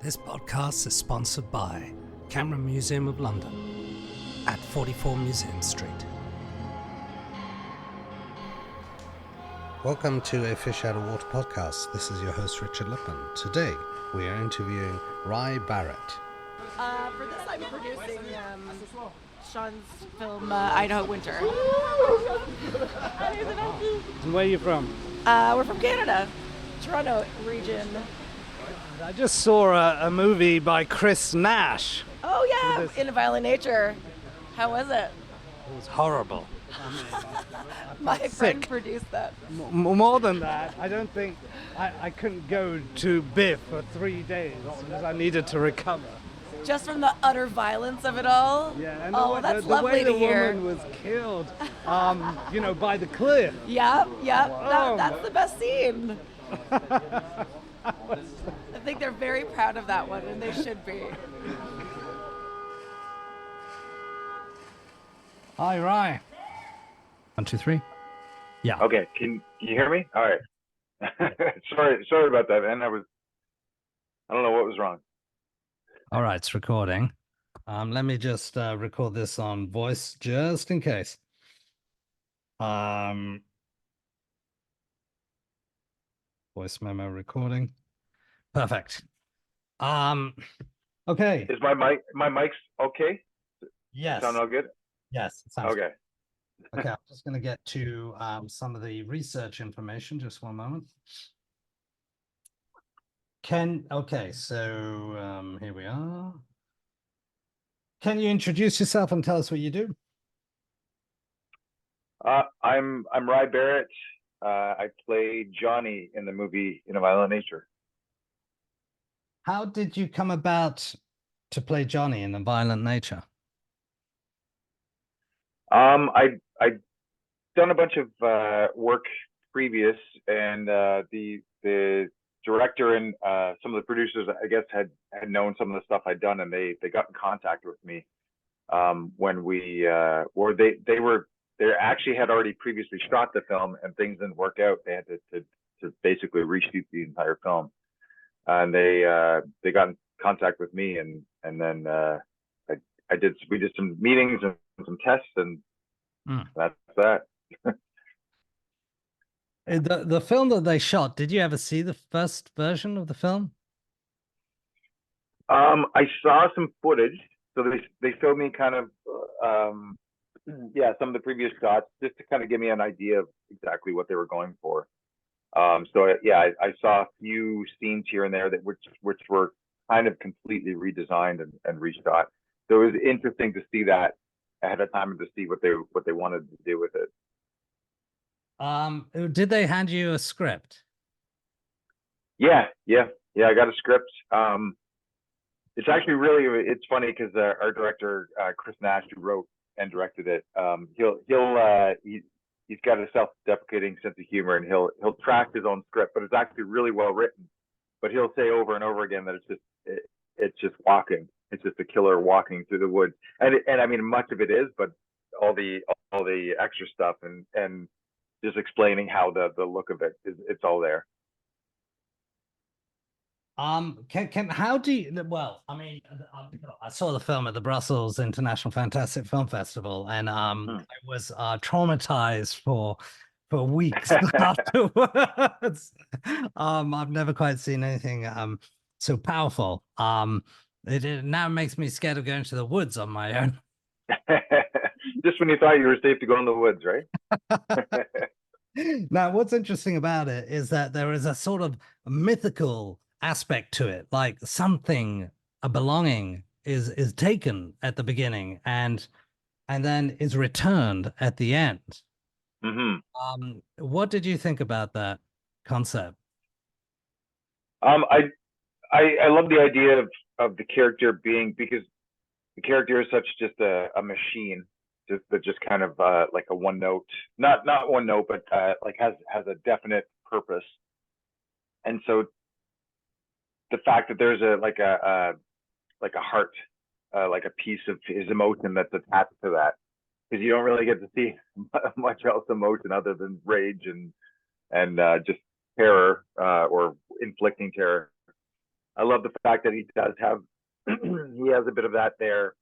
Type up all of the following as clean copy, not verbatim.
This podcast is sponsored by Camera Museum of London at 44 Museum Street. Welcome to a Fish Out of Water podcast. This is your host Richard Lippman. Today we are interviewing Rye Barrett. For this I'm producing Sean's film Idaho Winter. And where are you from? We're from Canada, Toronto region. I just saw a movie by Chris Nash. Oh yeah, In a Violent Nature. How was it? It was horrible. My friend produced that. More than that, I don't think I couldn't go to BIFFF for 3 days because I needed to recover. Just from the utter violence of it all? Yeah, and that's the lovely way to the hear. woman was killed, by the cliff. Yep. Wow. That's the best scene. I think they're very proud of that one, and they should be. Hi, Rye. 1, 2, 3. Yeah. Okay, can you hear me? All right. sorry about that, man. I don't know what was wrong. All right, it's recording. Let me just record this on voice just in case. Voice memo recording. Perfect. Okay. Is my mic's okay? Yes. Sound all good? Yes. It sounds Okay. Okay, I'm just going to get to some of the research information. Just one moment. So here we are. Can you introduce yourself and tell us what you do? I'm Rye Barrett. I play Johnny in the movie In a Violent Nature. How did you come about to play Johnny in A Violent Nature? I'd done a bunch of work previous, and the director and some of the producers, I guess, had known some of the stuff I'd done, and they got in contact with me when we they actually had already previously shot the film, and things didn't work out. They had to basically reshoot the entire film, and they got in contact with me, and then we did some meetings and some tests, and that's that. The film that they shot, did you ever see the first version of the film? I saw some footage, so they showed me kind of some of the previous shots, just to kind of give me an idea of exactly what they were going for. I saw a few scenes here and there which were kind of completely redesigned and reshot. So it was interesting to see that ahead of time and to see what they wanted to do with it. Did they hand you a script? Yeah. I got a script. It's actually it's funny because our director Chris Nash, who wrote and directed it, he's got a self-deprecating sense of humor, and he'll track his own script, but it's actually really well written. But he'll say over and over again that it's just walking. It's just a killer walking through the woods, and I mean much of it is, but all the extra stuff and just explaining how the look of it's all there. How do you, well, I mean, I saw the film at the Brussels International Fantastic Film Festival, and I was traumatized for weeks afterwards. I've never quite seen anything so powerful. It now makes me scared of going to the woods on my own. Just when you thought you were safe to go in the woods, right? Now, what's interesting about it is that there is a sort of mythical aspect to it, like a belonging is taken at the beginning and then is returned at the end. Mm-hmm. What did you think about that concept? I love the idea of the character being, because the character is such just a machine, just kind of like a one note, not one note, but like has a definite purpose. And so the fact that there's a heart, like a piece of his emotion that's attached to that, because you don't really get to see much else emotion other than rage and just terror or inflicting terror. I love the fact that he does have he has a bit of that there.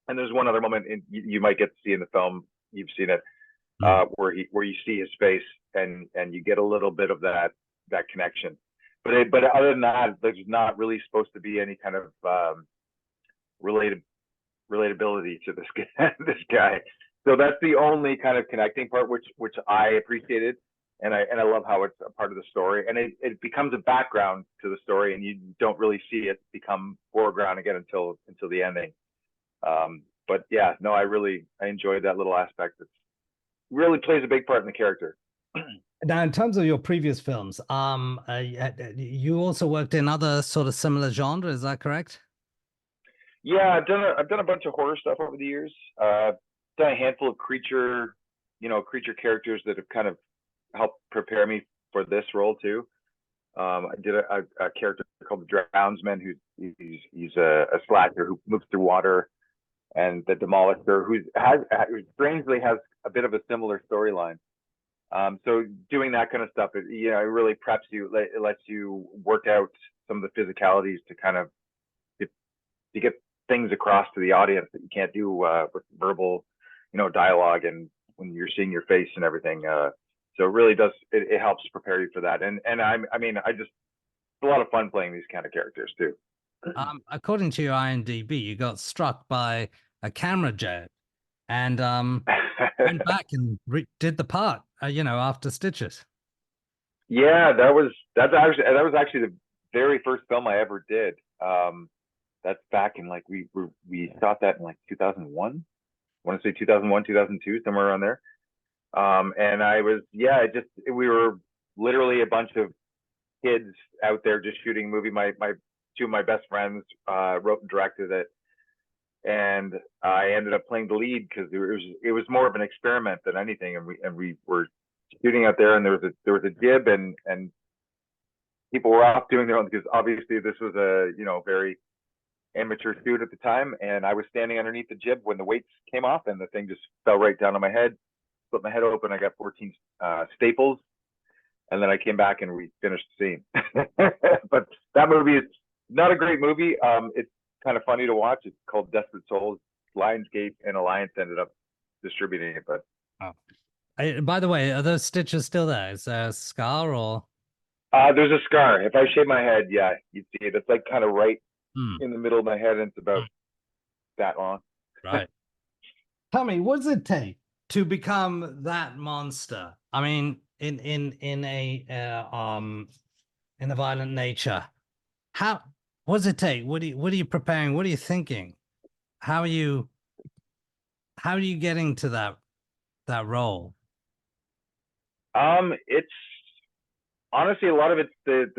And there's one other moment you might get to see in the film. You've seen it, where you see his face and you get a little bit of that connection. But other than that, there's not really supposed to be any kind of relatability to this guy. So that's the only kind of connecting part, which I appreciated, and I love how it's a part of the story, and it becomes a background to the story, and you don't really see it become foreground again until the ending. But yeah, no, I enjoyed that little aspect. It really plays a big part in the character. Now, in terms of your previous films, you also worked in other sort of similar genre, is that correct? Yeah, I've done a bunch of horror stuff over the years. Done a handful of creature characters that have kind of helped prepare me for this role too. I did a character called the Drownsman, he's a slasher who moves through water, and the Demolisher, who strangely has a bit of a similar storyline. So doing that kind of stuff, it really preps you. It lets you work out some of the physicalities to kind of to get things across to the audience that you can't do with verbal, dialogue, and when you're seeing your face and everything. So it really does. It helps prepare you for that. And it's a lot of fun playing these kind of characters too. According to your IMDb, you got struck by a camera jet and went back and did the part, after stitches. Yeah, that was actually the very first film I ever did. That's back in we shot that in 2001. I want to say 2001, 2002, somewhere around there. And we were literally a bunch of kids out there just shooting a movie. My two of my best friends wrote and directed it, and I ended up playing the lead because it was more of an experiment than anything. And we were shooting out there, and there was a jib, and people were off doing their own, because obviously this was a very amateur shoot at the time, and I was standing underneath the jib when the weights came off, and the thing just fell right down on my head, split my head open. I got 14 staples, and then I came back and we finished the scene. But that movie is not a great movie. It's kind of funny to watch. It's called Desperate Souls. Lionsgate and Alliance ended up distributing it. But by the way, are those stitches still there? Is there a scar or? There's a scar. If I shave my head, yeah, you'd see it. It's kind of right in the middle of my head, and it's about that long. Right. Tell me, what does it take to become that monster? I mean, in a violent nature, what does it take? What are you preparing? What are you thinking? How are you getting to that role? It's honestly, a lot of it's the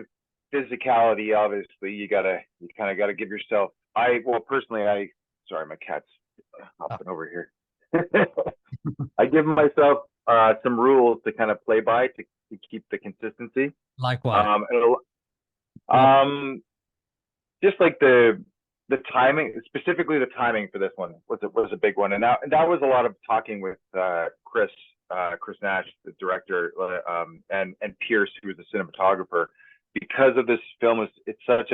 physicality. Obviously, you kind of gotta give yourself. Sorry, my cat's hopping over here. I give myself some rules to kind of play by to keep the consistency. Like what? Just like the timing, specifically the timing for this one was a big one, and that was a lot of talking with Chris Nash, the director, and Pierce, who was the cinematographer, because of this film. It's such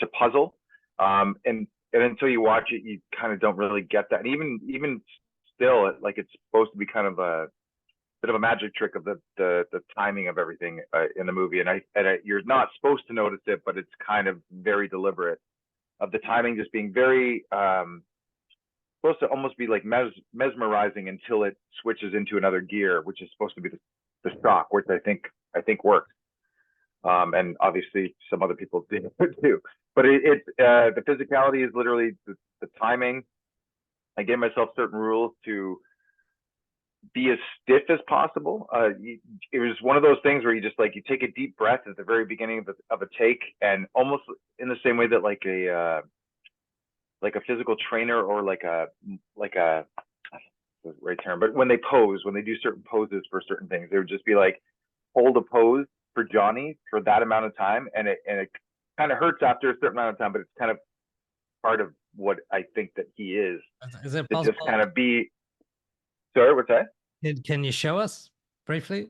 a puzzle, and until you watch it, you kind of don't really get that. And even still, it's supposed to be kind of a bit of a magic trick of the timing of everything in the movie, and you're not supposed to notice it, but it's kind of very deliberate, of the timing just being very supposed to almost be like mesmerizing until it switches into another gear, which is supposed to be the shock, which I think works. And obviously some other people did too. But the physicality is literally the timing. I gave myself certain rules to be as stiff as possible. It was one of those things where you just you take a deep breath at the very beginning of a take, and almost in the same way that like a physical trainer or like a the right term, but when they do certain poses for certain things, they would just be like, hold a pose for Johnny for that amount of time, and it kind of hurts after a certain amount of time, but it's kind of part of what I think that he is. Is it possible? Just kind of be. Sorry, what's that? Can you show us briefly?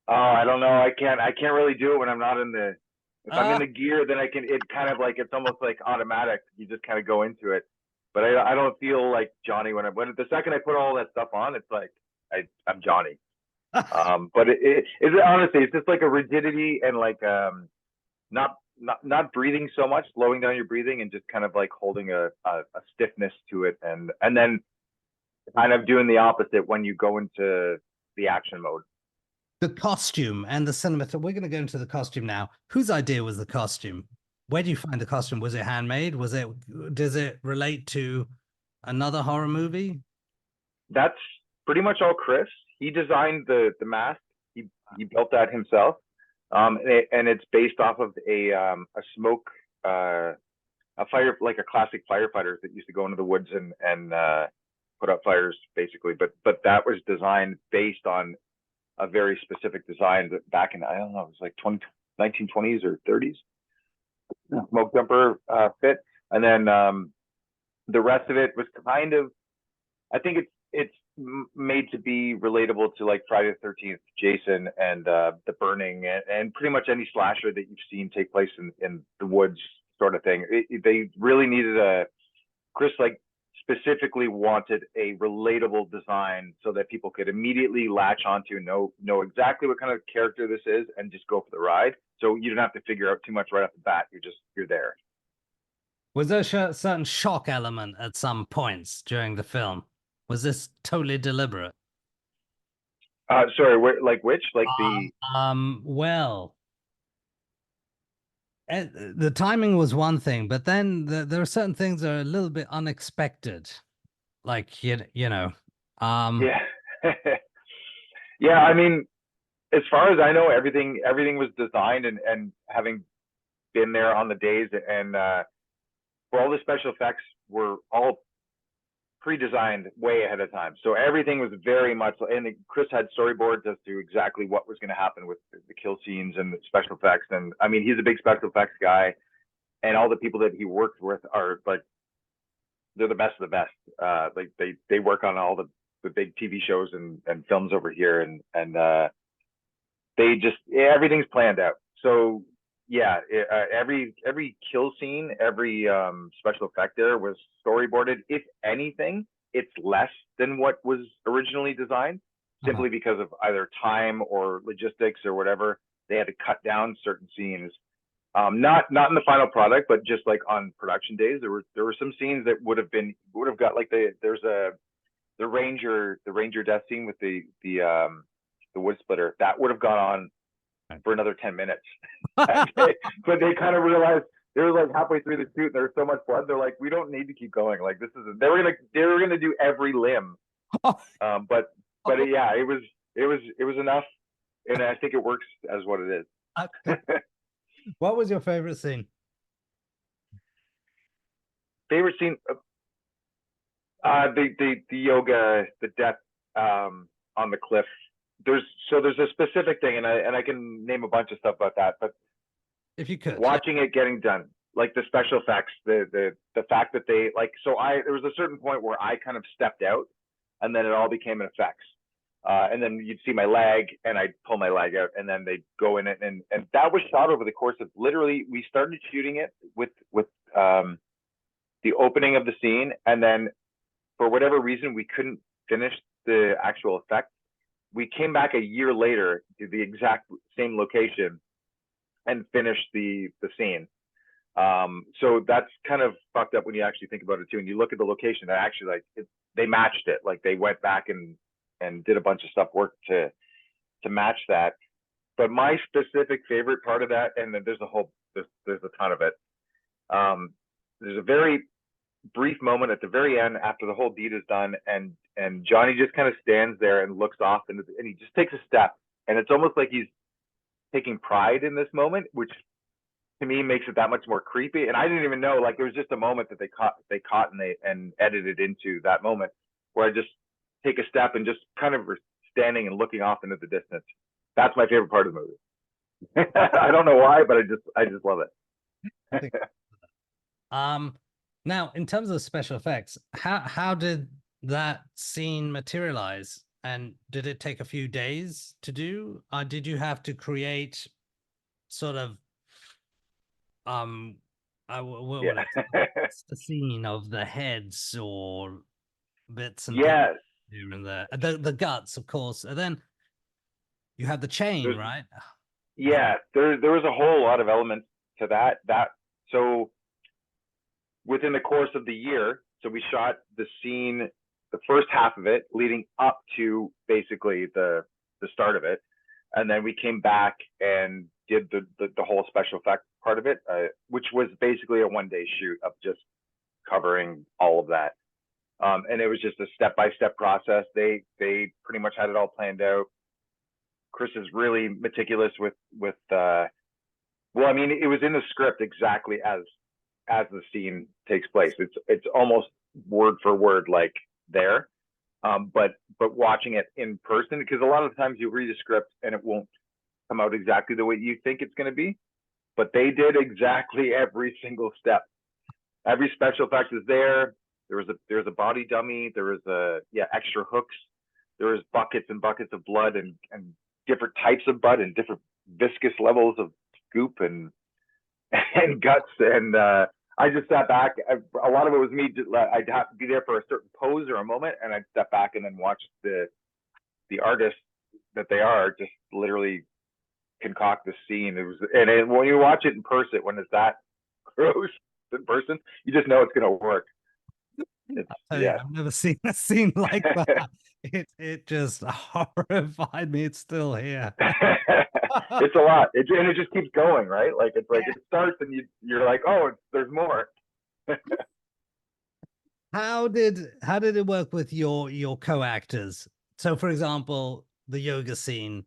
Oh, I don't know. I can't really do it when I'm not in the If I'm in the gear, then it kind of like, it's almost like automatic. You just kind of go into it. But I don't feel like Johnny when the second I put all that stuff on, it's like I'm Johnny. But it honestly, it's just like a rigidity and like not breathing so much, slowing down your breathing and just kind of like holding a stiffness to it, and then kind of doing the opposite when you go into the action mode. The costume and the cinematography. We're going to go into the costume now. Whose idea was the costume? Where do you find the costume? Was it handmade? Does it relate to another horror movie? That's pretty much all Chris. He designed the mask. He built that himself. And it's based off of a smoke, a fire, like a classic firefighters that used to go into the woods and put out fires, basically. But that was designed based on a very specific design that back in, I don't know, it was like 1920s or 30s. Smoke jumper fit, and then the rest of it was kind of, I think it's made to be relatable to like Friday the 13th, Jason, and The Burning, and pretty much any slasher that you've seen take place in the woods, sort of thing. They really needed Chris like specifically wanted a relatable design so that people could immediately latch onto, know exactly what kind of character this is, and just go for the ride. So you don't have to figure out too much right off the bat. You're there. Was there a certain shock element at some points during the film? Was this totally deliberate? Sorry, which? Like well, the timing was one thing, but then there are certain things that are a little bit unexpected. Like, you know. Yeah. Yeah, I mean, as far as I know, everything was designed, and having been there on the days, and for all the special effects were all pre-designed way ahead of time. So everything was very much, and Chris had storyboards as to exactly what was going to happen with the kill scenes and the special effects. And I mean, he's a big special effects guy, and all the people that he worked with are like, they're the best of the best. Like they work on all the big TV shows and films over here, and they just, everything's planned out. So yeah, every kill scene, every special effect there was storyboarded. If anything, it's less than what was originally designed, simply because of either time or logistics or whatever. They had to cut down certain scenes. Not in the final product, but just like on production days, there were some scenes that would have got like the ranger death scene with the wood splitter that would have gone on for another 10 minutes. But they kind of realized, they were like halfway through the shoot, there's so much blood, they're like, we don't need to keep going. Like, this is, they were gonna do every limb. But yeah, it was enough, and I think it works as what it is. What was your favorite scene? Favorite scene? The yoga, the death on the cliff. There's a specific thing, and I can name a bunch of stuff about that, but if you could, watching it getting done, like the special effects, the fact that they like, so there was a certain point where I kind of stepped out, and then it all became an effects. And then you'd see my leg, and I'd pull my leg out, and then they'd go in it, and that was shot over the course of, literally, we started shooting it with the opening of the scene, and then for whatever reason we couldn't finish the actual effect. We came back a year later to the exact same location and finished the scene. So that's kind of fucked up when you actually think about it too. And you look at the location, that actually, like, they matched it. Like, they went back and did a bunch of stuff, work to match that. But my specific favorite part of that, and then there's a ton of it. There's a very brief moment at the very end after the whole deed is done, and Johnny just kind of stands there and looks off, and he just takes a step, and it's almost like he's taking pride in this moment, which to me makes it that much more creepy. And I didn't even know, like, there was just a moment that they caught and edited into that moment where I just take a step and just kind of standing and looking off into the distance. That's my favorite part of the movie. I don't know why, but I just love it. Now, in terms of special effects, how did that scene materialize? And did it take a few days to do? Did you have to create sort of what would Yeah. it's the scene of the heads or bits and pieces Yeah. here and there. The guts, of course. And then you have the chain, There's, right? yeah, there was a whole lot of elements to that. So within the course of the year, so we shot the scene, the first half of it, leading up to basically the start of it, and then we came back and did the whole special effect part of it, which was basically a 1-day shoot of just covering all of that. And it was just a step-by-step process. They pretty much had it all planned out. Chris is really meticulous with well, I mean, it was in the script exactly as the scene takes place. It's almost word for word like there. But watching it in person, because a lot of the times you read a script and it won't come out exactly the way you think it's going to be. But they did exactly every single step. Every special effect is there. There's a body dummy. There was extra hooks. There was buckets and buckets of blood and different types of blood and different viscous levels of goop and guts. And I just sat back. A lot of it was me. I'd have to be there for a certain pose or a moment, and I'd step back and then watch the artists that they are just literally concoct the scene. When you watch it in person, when it's that gross in person, you just know it's gonna work. I've never seen a scene like that. It just horrified me. It's still here. It's a lot. And it just keeps going, right? Like it's like it starts and you're like, oh, there's more. How did it work with your co-actors? So, for example, the yoga scene.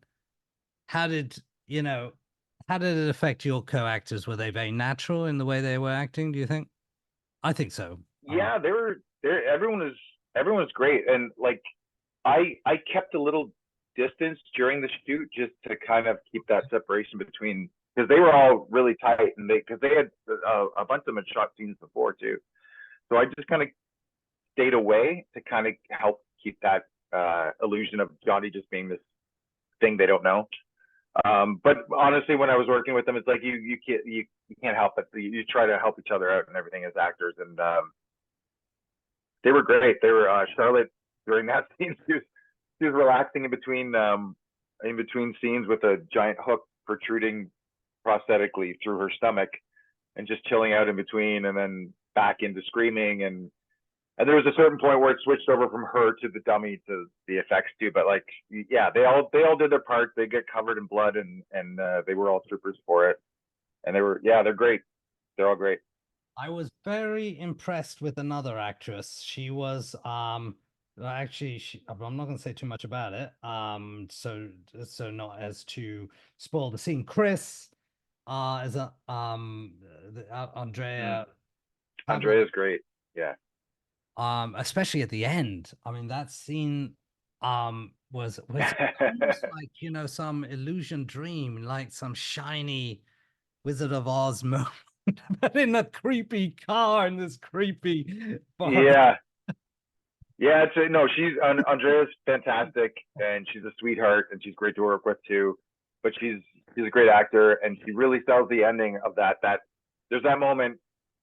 How did it affect your co-actors? Were they very natural in the way they were acting, do you think? I think so. Yeah, everyone was great. And like I kept a little distance during the shoot just to kind of keep that separation between, because they were all really tight and because they had a bunch of them had shot scenes before too. So I just kind of stayed away to kind of help keep that illusion of Johnny just being this thing they don't know. But honestly, when I was working with them, it's like you can't help it. You try to help each other out and everything as actors, and they were great. They were Charlotte during that scene. She was relaxing in between scenes with a giant hook protruding prosthetically through her stomach, and just chilling out in between, and then back into screaming. And there was a certain point where it switched over from her to the dummy to the effects too. But like, yeah, they all did their part. They get covered in blood, and they were all troopers for it. And they're great. They're all great. I was very impressed with another actress. She was actually I'm not going to say too much about it. So not as to spoil the scene. Chris as a Andrea. Andrea's great. Yeah. Especially at the end. I mean, that scene was almost like, some illusion dream, like some shiny Wizard of Oz moment, but in a creepy car in this creepy yeah Andrea's fantastic, and she's a sweetheart, and she's great to work with too. But she's a great actor, and she really sells the ending of that there's that moment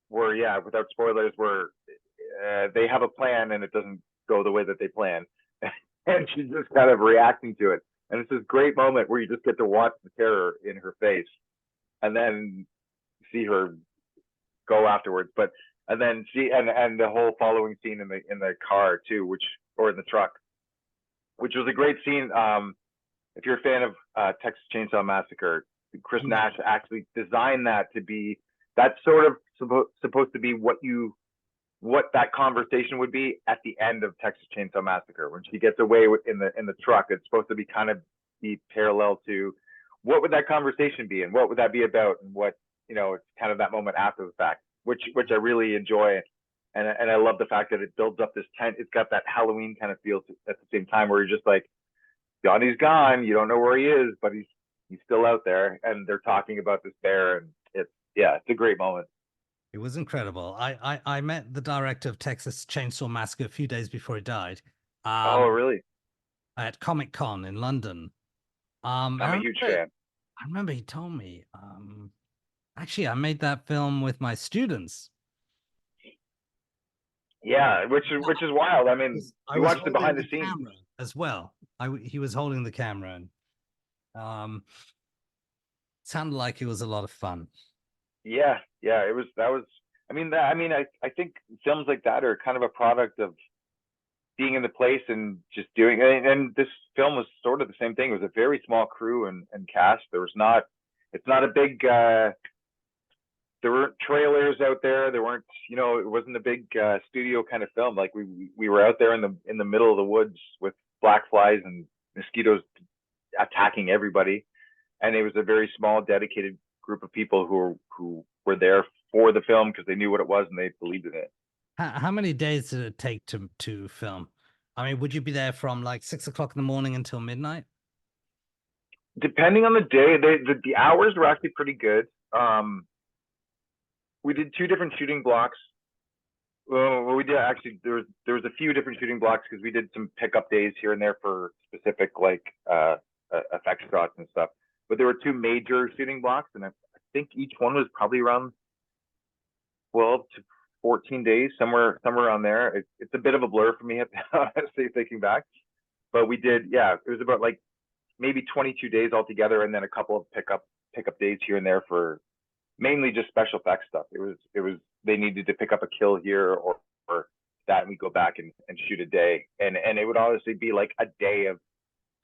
where, without spoilers, where they have a plan and it doesn't go the way that they plan. And she's just kind of reacting to it. And it's this great moment where you just get to watch the terror in her face and then see her go afterwards. And then and the whole following scene in the car too, or in the truck, which was a great scene. If you're a fan of Texas Chainsaw Massacre, Chris Nash actually designed that to be, that's sort of supposed to be what that conversation would be at the end of Texas Chainsaw Massacre when she gets away in the truck. It's supposed to be kind of be parallel to what would that conversation be and what would that be about, and what it's kind of that moment after the fact, which I really enjoy. And I love the fact that it builds up this tent. It's got that Halloween kind of feel at the same time, where you're just like, Johnny's gone, you don't know where he is, but he's still out there, and they're talking about this bear, and it's a great moment. It was incredible. I met the director of Texas Chainsaw Massacre a few days before he died. Oh, really? At Comic-Con in London. I'm a huge fan. I remember he told me, Actually, I made that film with my students. Yeah, which is wild. I mean, I you was watched the holding behind the the scenes. camera as well. He was holding the camera, and um, sounded like it was a lot of fun. Yeah, yeah, it was. That was. I think films like that are kind of a product of being in the place and just doing. And this film was sort of the same thing. It was a very small crew and cast. There was not. It's not a big. There weren't trailers out there. There weren't. It wasn't a big studio kind of film. Like we were out there in the middle of the woods with black flies and mosquitoes attacking everybody, and it was a very small, dedicated group of people who were there for the film because they knew what it was and they believed in it. How many days did it take to film? I mean, would you be there from like 6 o'clock in the morning until midnight? Depending on the day, the hours were actually pretty good. We did two different shooting blocks. Well, we did actually. There was a few different shooting blocks because we did some pickup days here and there for specific like effect shots and stuff. But there were two major shooting blocks, and I think each one was probably around 12 to 14 days, somewhere around there. It's a bit of a blur for me, honestly, thinking back. But we did, yeah, it was about like maybe 22 days altogether, and then a couple of pickup days here and there for mainly just special effects stuff. It was they needed to pick up a kill here or that, and we go back and shoot a day, and it would honestly be like a day of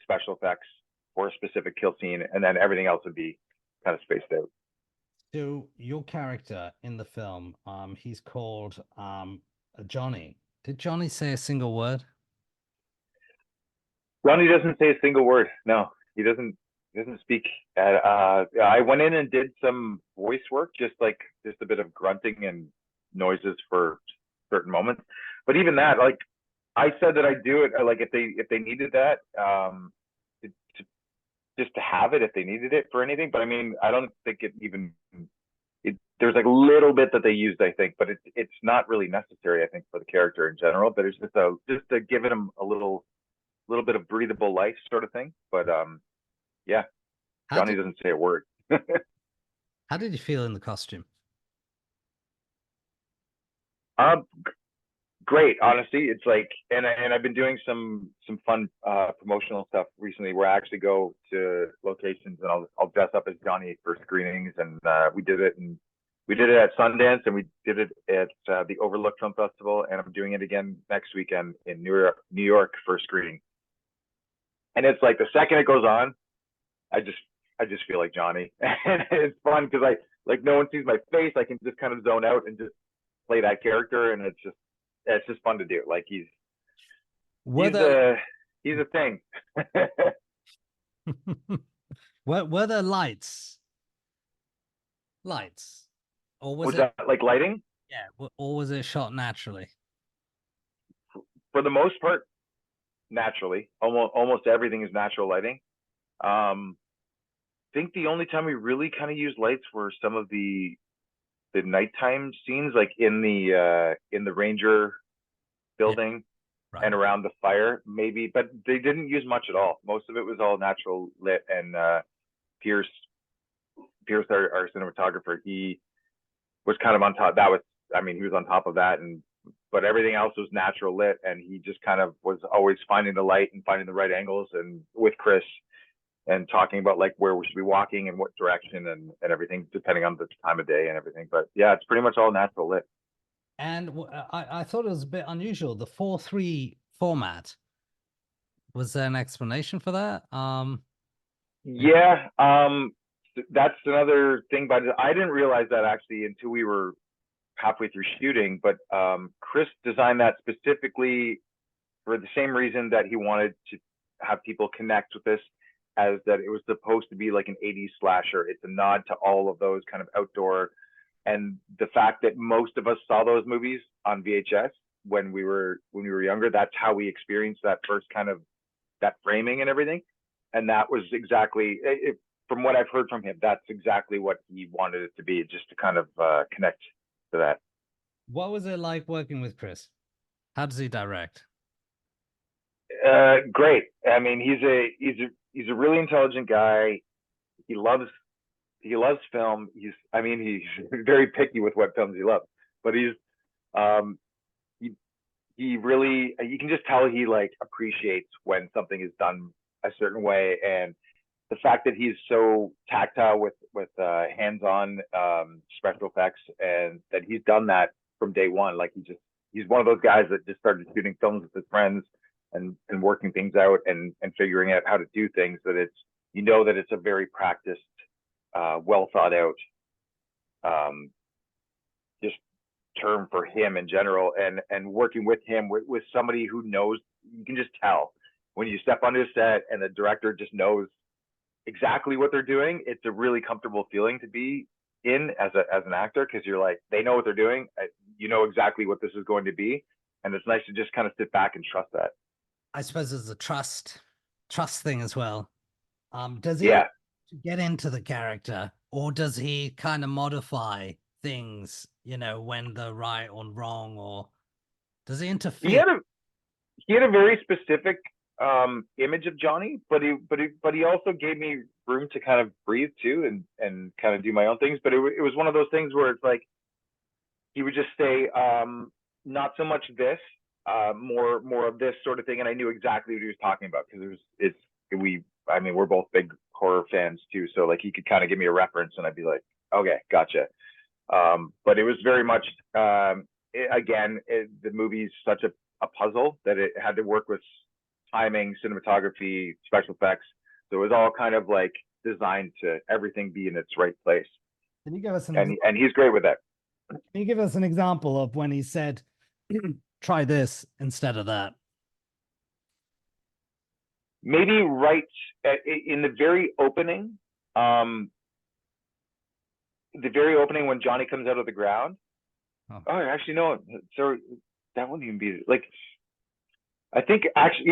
special effects for a specific kill scene, and then everything else would be kind of spaced out. So your character in the film, he's called Johnny. Did Johnny say a single word? Ronnie doesn't say a single word. No, he doesn't. He doesn't speak. I went in and did some voice work, just a bit of grunting and noises for certain moments. But even that, like I said that I'd do it. Like if they needed that, just to have it if they needed it for anything. But I mean, I don't think it even. There's like a little bit that they used, I think, but it's not really necessary, I think, for the character in general. But it's just to give him a little bit of breathable life sort of thing. But yeah, Johnny doesn't say a word. How did you feel in the costume? Great, honestly. It's like, and I've been doing some fun promotional stuff recently where I actually go to locations and I'll dress up as Johnny for screenings, and we did it at Sundance, and we did it at the Overlook Film Festival, and I'm doing it again next weekend in New York for a screening. And it's like the second it goes on, I just feel like Johnny, and it's fun because no one sees my face. I can just kind of zone out and just play that character, and it's just fun to do. Like he's a thing. Were there lights, or was What's it that, like lighting? yeah, or was it shot naturally? For the most part, naturally. Almost everything is natural lighting. I think the only time we really kind of used lights were some of the nighttime scenes, like in the ranger building, right, and around the fire, maybe. But they didn't use much at all. Most of it was all natural lit. And Pierce, our cinematographer, he was kind of on top. He was on top of that, but everything else was natural lit, and he just kind of was always finding the light and finding the right angles, and with Chris and talking about like where we should be walking and what direction and everything, depending on the time of day and everything. But yeah, it's pretty much all natural lit. And I thought it was a bit unusual, the 4:3 format. Was there an explanation for that? Yeah, that's another thing, but I didn't realize that actually until we were halfway through shooting. But Chris designed that specifically for the same reason that he wanted to have people connect with this, as that it was supposed to be like an 80s slasher. It's a nod to all of those kind of outdoor, and the fact that most of us saw those movies on VHS when we were younger. That's how we experienced that first kind of that framing and everything. And that was exactly from what I've heard from him, that's exactly what he wanted it to be, just to kind of connect to that. What was it like working with Chris? How does he direct? Great. I mean, he's a really intelligent guy. He loves he loves film. I mean, he's very picky with what films he loves, but um, he, he really, you can just tell he like appreciates when something is done a certain way. And the fact that he's so tactile with hands-on special effects, and that he's done that from day one. Like he's one of those guys that just started shooting films with his friends and working things out and figuring out how to do things, that it's, you know, that it's a very practiced, well thought out just term for him in general. And working with him with somebody who knows, you can just tell when you step onto a set and the director just knows exactly what they're doing. It's a really comfortable feeling to be in as an actor, because you're like, they know what they're doing, you know exactly what this is going to be, and it's nice to just kind of sit back and trust that. I suppose there's a trust thing as well. Does he Yeah, get into the character, or does he kind of modify things, you know, when they're right or wrong, or does he interfere? he had a very specific image of Johnny, but he also gave me room to kind of breathe too, and kind of do my own things. But it was one of those things where it's like he would just say, not so much this, more of this sort of thing, and I knew exactly what he was talking about, because I mean, we're both big horror fans too, so like he could kind of give me a reference and I'd be like, okay, gotcha. But it was very much the movie's such a puzzle that it had to work with timing, cinematography, special effects. So it was all kind of like designed to everything be in its right place. Can you give us and he's great with that. Can you give us an example of when he said, try this instead of that? Maybe right in the very opening, when Johnny comes out of the ground. Oh, actually, no. So that wouldn't even be like. I think actually,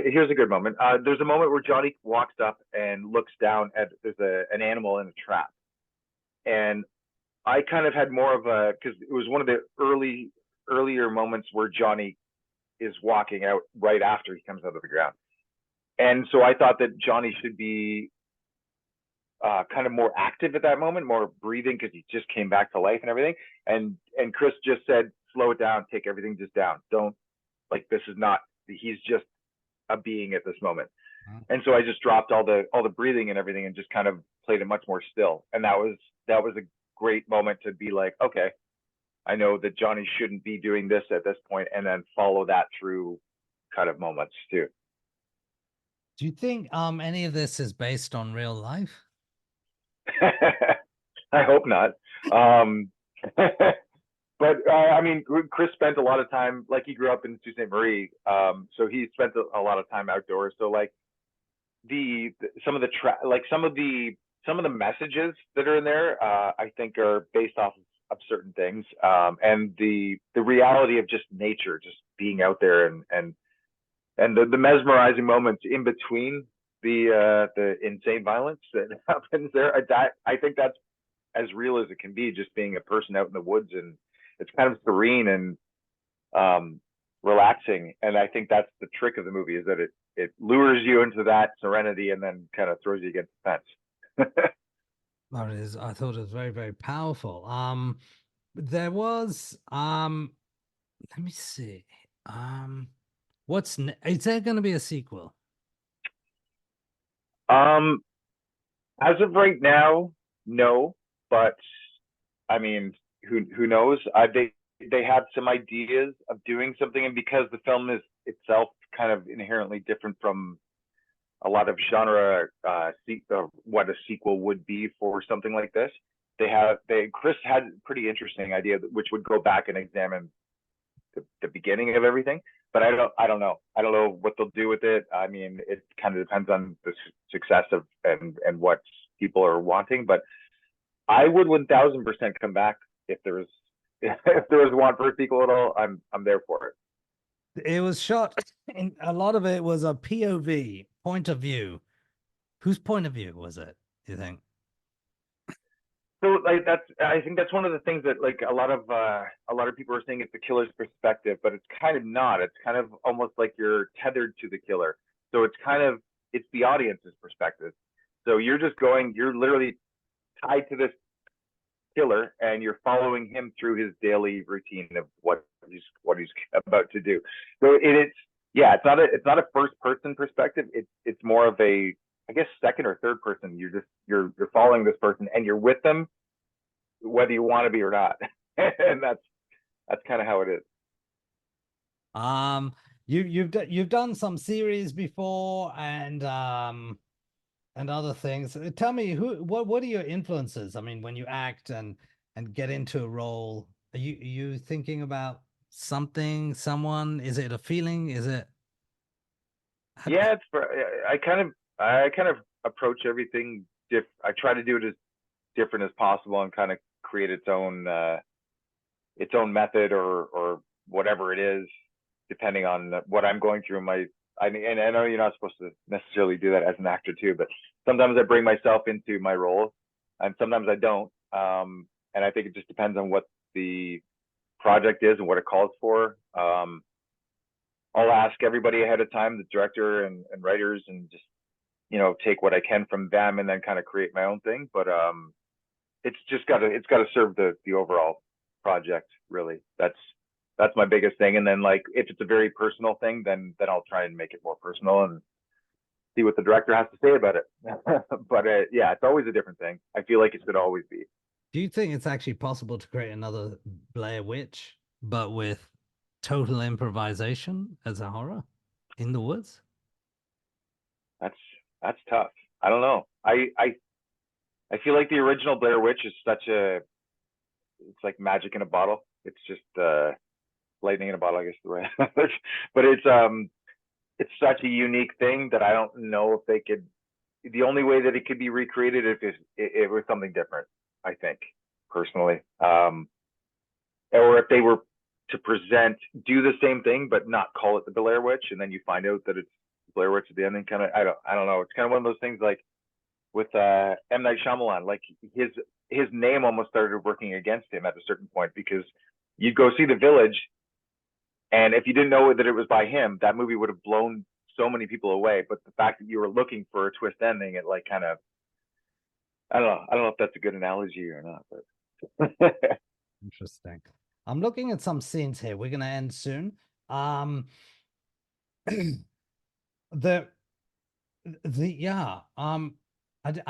here's a good moment. There's a moment where Johnny walks up and looks down at an animal in a trap, and I kind of had more of a, because it was one of the earlier moments where Johnny is walking out right after he comes out of the ground, and so I thought that Johnny should be kind of more active at that moment, more breathing, because he just came back to life and everything. And Chris just said, slow it down, take everything just down. Don't, like, this is not, he's just a being at this moment. And so I just dropped all the breathing and everything and just kind of played it much more still. And that was a great moment to be like, okay, I know that Johnny shouldn't be doing this at this point, and then follow that through kind of moments too. Do you think any of this is based on real life? I hope not. But I mean, Chris spent a lot of time, like, he grew up in Sault Ste. Marie, so he spent a lot of time outdoors. So like some of the messages that are in there, I think are based off of certain things, and the reality of just nature, just being out there, and the mesmerizing moments in between the insane violence that happens there. I think that's as real as it can be, just being a person out in the woods, and it's kind of serene and relaxing. And I think that's the trick of the movie, is that it lures you into that serenity and then kind of throws you against the fence. That is, I thought it was very, very powerful. There was let me see. Is there going to be a sequel? As of right now, no, but I mean, who knows? They have some ideas of doing something, and because the film is itself kind of inherently different from a lot of genre, what a sequel would be for something like this, Chris had a pretty interesting idea, which would go back and examine the beginning of everything. But I don't know what they'll do with it. I mean, it kind of depends on the success of and what people are wanting. But I would 1000% come back if there was want for a sequel at all. I'm there for it. It was shot, and a lot of it was a POV, point of view. Whose point of view was it, do you think? So like I think that's one of the things that, like, a lot of people are saying it's the killer's perspective, but it's kind of not. It's kind of almost like you're tethered to the killer. So it's the audience's perspective. So you're literally tied to this killer, and you're following him through his daily routine of what he's about to do. So it's it's not a first person perspective. It's more of a, I guess, second or third person. You're following this person, and you're with them whether you want to be or not. And that's kind of how it is. You've done some series before and other things. Tell me what are your influences? I mean, when you act and get into a role, are you thinking about something, someone? Is it a feeling? Is it? Yeah, I kind of approach everything I try to do it as different as possible and kind of create its own method or whatever it is, depending on what I'm going through. And I know you're not supposed to necessarily do that as an actor too, but sometimes I bring myself into my role, and sometimes I don't. And I think it just depends on what the project is and what it calls for. I'll ask everybody ahead of time, the director and writers, and just, take what I can from them and then kind of create my own thing. But it's got to serve the overall project, really. That's my biggest thing. And then, like, if it's a very personal thing, then I'll try and make it more personal and see what the director has to say about it. But yeah, it's always a different thing. I feel like it should always be. Do you think it's actually possible to create another Blair Witch, but with total improvisation as a horror in the woods? That's tough. I don't know. I feel like the original Blair Witch is it's like magic in a bottle. It's just lightning in a bottle, I guess the way. But it's such a unique thing that I don't know if they could. The only way that it could be recreated if it was something different, I think, personally, or if they were to do the same thing but not call it the Blair Witch, and then you find out that it's Blair Witch at the end, and kind of I don't know. It's kind of one of those things like with M. Night Shyamalan, like his name almost started working against him at a certain point, because you'd go see The Village, and if you didn't know that it was by him, that movie would have blown so many people away. But the fact that you were looking for a twist ending, it like kind of, I don't know if that's a good analogy or not, but Interesting. I'm looking at some scenes here. We're going to end soon. I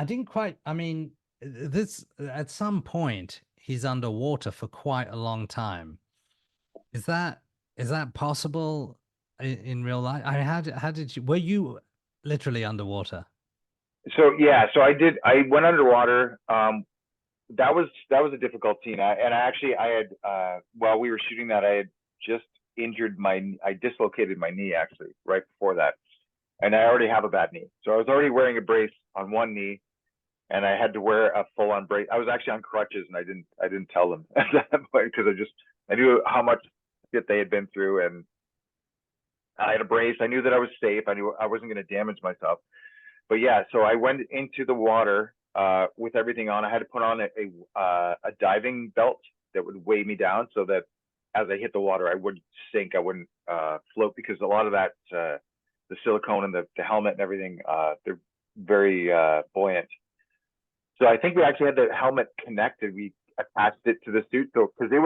didn't quite, I mean, this, at some point he's underwater for quite a long time. Is that possible in real life? How did you, were you literally underwater? So yeah, I went underwater. That was a difficult scene. I had while we were shooting that, I had just I dislocated my knee actually right before that. And I already have a bad knee. So I was already wearing a brace on one knee, and I had to wear a full-on brace. I was actually on crutches, and I didn't tell them at that point, because I knew how much shit they had been through, and I had a brace. I knew that I was safe. I knew I wasn't going to damage myself. But yeah, so I went into the water with everything on. I had to put on a diving belt that would weigh me down, so that as I hit the water, I wouldn't sink. I wouldn't float, because a lot of that, the silicone and the helmet and everything, they're very buoyant. So I think we actually had the helmet connected. We attached it to the suit, so because it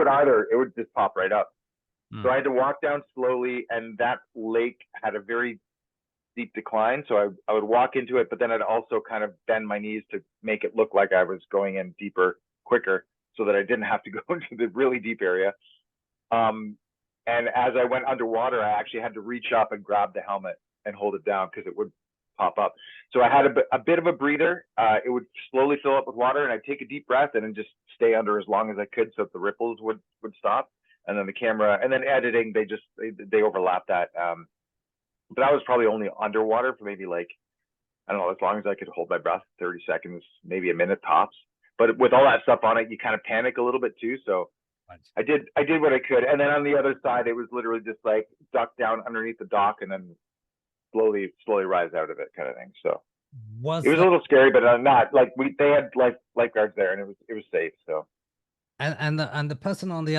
would just pop right up. So I had to walk down slowly, and that lake had a very steep decline. So I would walk into it, but then I'd also kind of bend my knees to make it look like I was going in deeper, quicker, so that I didn't have to go into the really deep area. And as I went underwater, I actually had to reach up and grab the helmet and hold it down, because it would pop up. So I had a bit of a breather. It would slowly fill up with water, and I'd take a deep breath and then just stay under as long as I could, so that the ripples would stop. And then the camera, and then editing, they overlap that. But I was probably only underwater for maybe, like, I don't know, as long as I could hold my breath, 30 seconds, maybe a minute tops. But with all that stuff on it, you kind of panic a little bit too. So I did what I could. And then on the other side, it was literally just like duck down underneath the dock and then slowly rise out of it, kind of thing. So it was a little scary, but not like they had lifeguards there, and it was safe. So and the person on the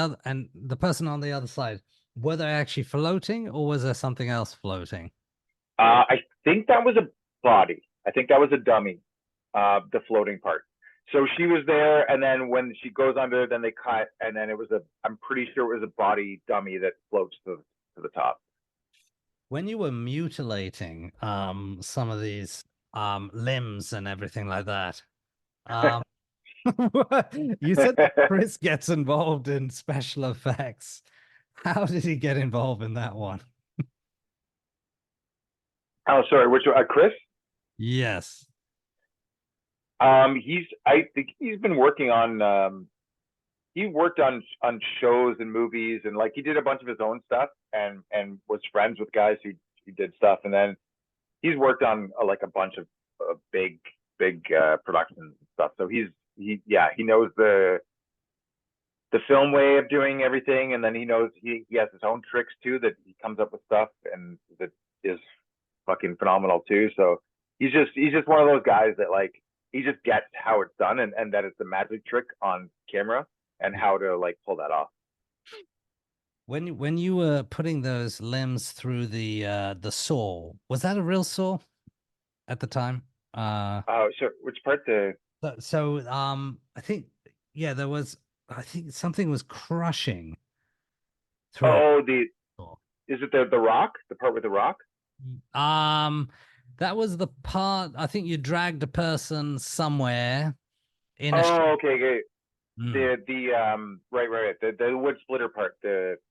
other side, were they actually floating, or was there something else floating? I think that was a body. I think that was a dummy, the floating part. So she was there, and then when she goes under, then they cut, and then I'm pretty sure it was a body dummy that floats to the top. When you were mutilating some of these limbs and everything like that, you said that Chris gets involved in special effects. How did he get involved in that one? Oh, sorry, which Chris? Yes. I think he's been working on he worked on shows and movies, and like he did a bunch of his own stuff and was friends with guys who did stuff, and then he's worked on like a bunch of big productions and stuff. So he knows the film way of doing everything, and then he knows he has his own tricks too that he comes up with stuff and that is fucking phenomenal too. So he's just one of those guys that like he just gets how it's done and that it's a magic trick on camera and how to like pull that off. When you were putting those limbs through the saw, was that a real saw at the time? Oh, so which part? So I think there was, I think something was crushing through. Oh, is it the rock? The part with the rock? That was the part. I think you dragged a person somewhere in a okay. The right. The wood splitter part.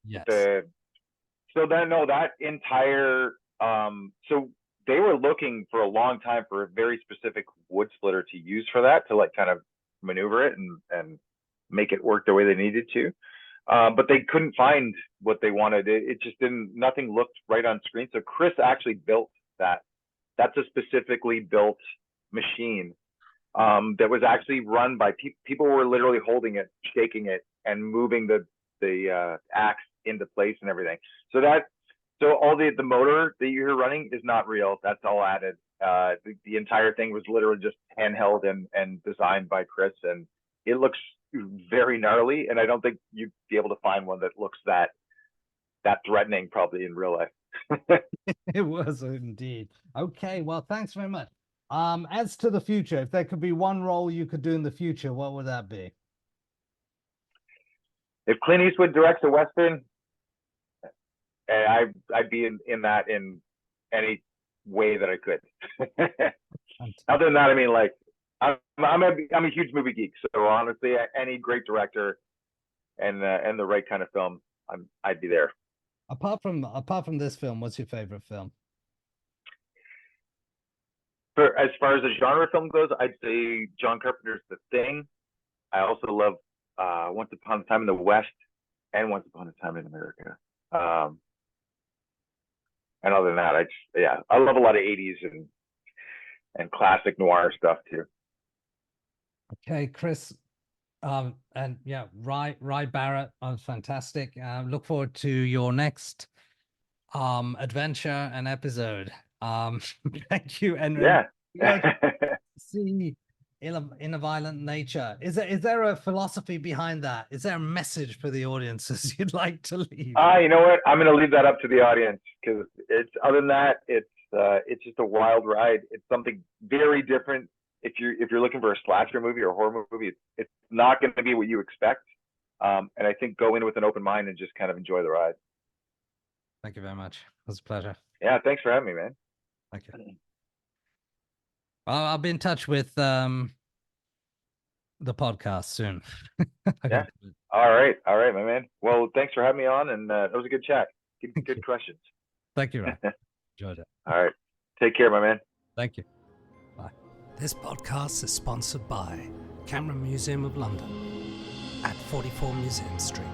Yes. So then that entire so they were looking for a long time for a very specific wood splitter to use for that, to like kind of maneuver it and make it work the way they needed to. But they couldn't find what they wanted. It just nothing looked right on screen. So Chris actually built that. That's a specifically built machine that was actually run by people were literally holding it, shaking it, and moving the axe into place and everything. So all the motor that you're running is not real. That's all added. The entire thing was literally just handheld and designed by Chris, and it looks very gnarly. And I don't think you'd be able to find one that looks that threatening probably in real life. It was indeed. Okay, well, thanks very much. As to the future, if there could be one role you could do in the future, what would that be? If Clint Eastwood directs a Western, I'd be in that in any way that I could. Other than that, I mean, like I'm a huge movie geek, so honestly, any great director and the right kind of film, I'd be there. Apart from this film, what's your favorite film? As far as the genre film goes, I'd say John Carpenter's The Thing. I also love Once Upon a Time in the West and Once Upon a Time in America. And other than that, I love a lot of 80s and classic noir stuff too. Okay, Chris, and Rye Barrett, fantastic. Look forward to your next adventure and episode. Thank you, and see in a violent nature. Is there a philosophy behind that? Is there a message for the audiences you'd like to leave? You know what? I'm going to leave that up to the audience, because other than that, it's just a wild ride. It's something very different. If you're looking for a slasher movie or a horror movie, it's not going to be what you expect. And I think go in with an open mind and just kind of enjoy the ride. Thank you very much. It was a pleasure. Yeah, thanks for having me, man. Thank you. Well, I'll be in touch with the podcast soon. Yeah. All right, my man. Well, thanks for having me on, and that was a good chat. Good questions. Thank you, Ryan. Enjoyed it. All right. Take care, my man. Thank you. Bye. This podcast is sponsored by Camera Museum of London at 44 Museum Street.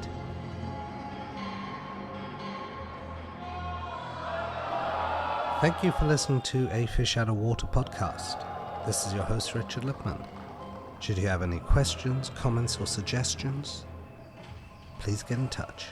Thank you for listening to A Fish Out of Water podcast. This is your host, Richard Lipman. Should you have any questions, comments, or suggestions, please get in touch.